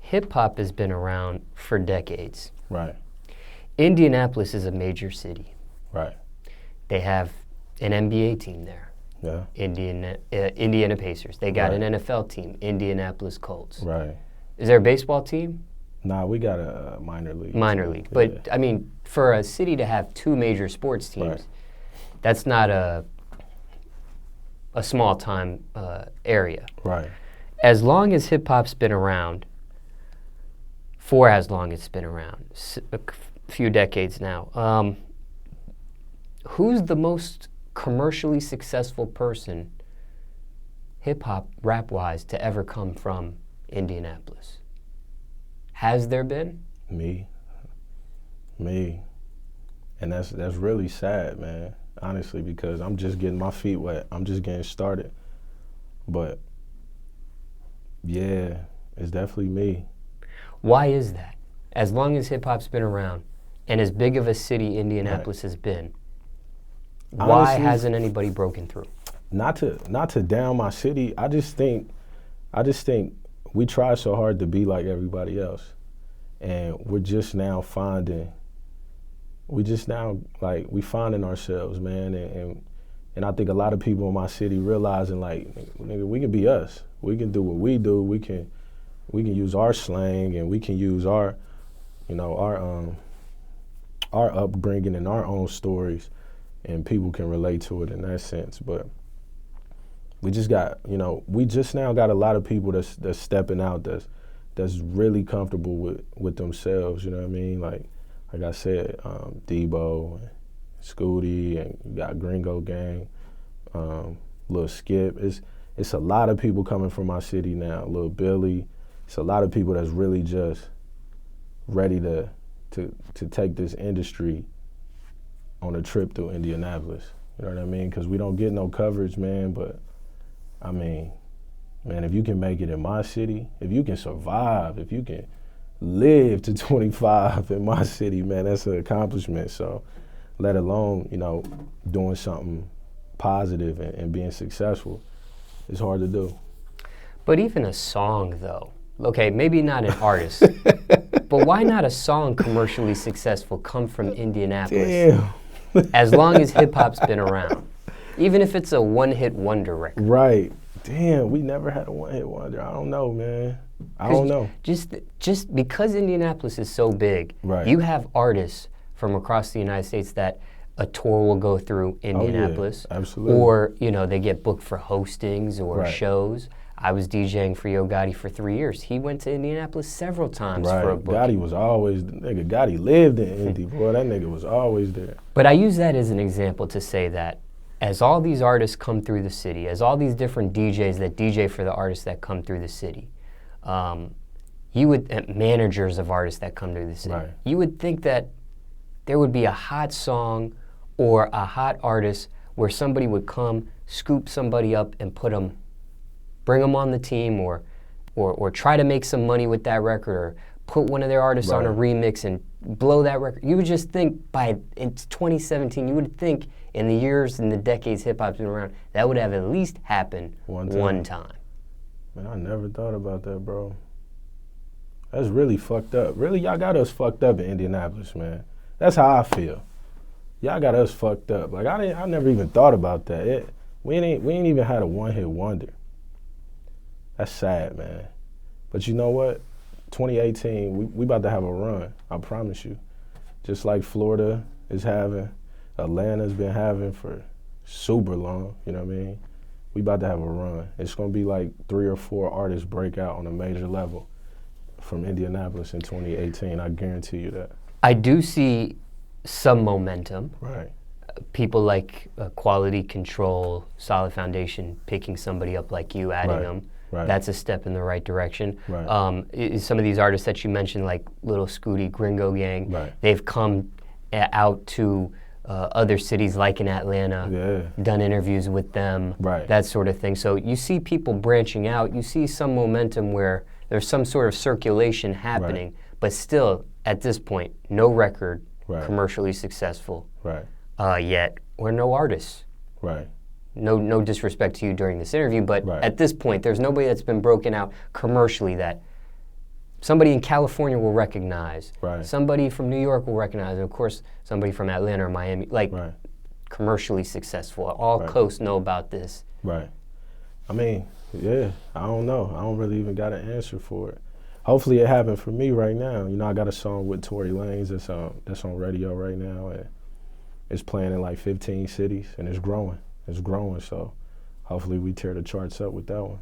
hip-hop has been around for decades. Right. Indianapolis is a major city. Right. They have an NBA team there. Yeah. Indiana Pacers. They got Right. an NFL team, Indianapolis Colts. Right. Is there a baseball team? Nah, we got a minor league. Minor team. league. But, I mean, for a city to have two major sports teams, Right. that's not a small-time area. Right. As long as hip-hop's been around, for as long as it's been around, a few decades now, who's the most commercially successful person, hip-hop, rap-wise, to ever come from Indianapolis? Has there been? Me. And that's really sad, man, honestly, because I'm just getting my feet wet. I'm just getting started. But, yeah, it's definitely me. Why is that? As long as hip-hop's been around, and as big of a city Indianapolis has been, why Honestly, hasn't anybody broken through? Not to down my city. I just think we try so hard to be like everybody else, and we're just now finding ourselves, man. And I think a lot of people in my city realizing, like, nigga, we can be us. We can do what we do. We can use our slang, and we can use our upbringing and our own stories, and people can relate to it in that sense. But we just now got a lot of people that's stepping out, that's really comfortable with themselves. You know what I mean? Like I said, Debo, and Scooty, and you got Gringo Gang, Lil Skip. It's a lot of people coming from my city now. Lil Billy. It's a lot of people that's really just ready to take this industry on a trip through Indianapolis. You know what I mean? Because we don't get no coverage, man. But I mean, man, if you can make it in my city, if you can survive, if you can live to 25 in my city, man, that's an accomplishment. So, let alone, doing something positive and being successful, it's hard to do. But even a song, though, okay, maybe not an artist, but why not a song commercially successful come from Indianapolis? Damn. As long as hip-hop's been around. Even if it's a one-hit wonder record. Right. Damn, we never had a one-hit wonder. I don't know, man. I don't know. Just because Indianapolis is so big, right. You have artists from across the United States that a tour will go through Indianapolis. Oh, yeah, absolutely. Or, they get booked for hostings or right. shows. I was DJing for Yo Gotti for 3 years. He went to Indianapolis several times for a booking. Gotti was always, Gotti lived in Indy, boy, that nigga was always there. But I use that as an example to say that as all these artists come through the city, as all these different DJs that DJ for the artists that come through the city, managers of artists that come through the city, right. You would think that there would be a hot song or a hot artist where somebody would come, scoop somebody up and bring them on the team or try to make some money with that record or put one of their artists right. on a remix and blow that record. You would just think in 2017, you would think in the years and the decades hip-hop's been around, that would have at least happened one time. Man, I never thought about that, bro. That's really fucked up. Really, y'all got us fucked up in Indianapolis, man. That's how I feel. Y'all got us fucked up. Like, I never even thought about that. We ain't even had a one-hit wonder. That's sad, man. But you know what? 2018, we about to have a run, I promise you. Just like Florida is having, Atlanta's been having for super long, you know what I mean? We about to have a run. It's gonna be like 3 or 4 artists break out on a major level from Indianapolis in 2018, I guarantee you that. I do see some momentum. Right. People like Quality Control, Solid Foundation, picking somebody up like you, adding right. them. Right. That's a step in the right direction. Right. Some of these artists that you mentioned, like Little Scooty, Gringo Gang, right. They've come out to other cities like in Atlanta, done interviews with them, right. that sort of thing. So you see people branching out. You see some momentum where there's some sort of circulation happening, right. But still, at this point, no record right. commercially successful right. Yet, or no artists. Right. No disrespect to you during this interview, but right. at this point, there's nobody that's been broken out commercially that somebody in California will recognize. Right. Somebody from New York will recognize. And of course, somebody from Atlanta or Miami, like Right. commercially successful. All Right. coasts know about this. Right. I mean, yeah, I don't know. I don't really even got an answer for it. Hopefully it happened for me right now. You know, I got a song with Tory Lanez that's on radio right now, and it's playing in like 15 cities, and it's growing. It's growing, so hopefully we tear the charts up with that one.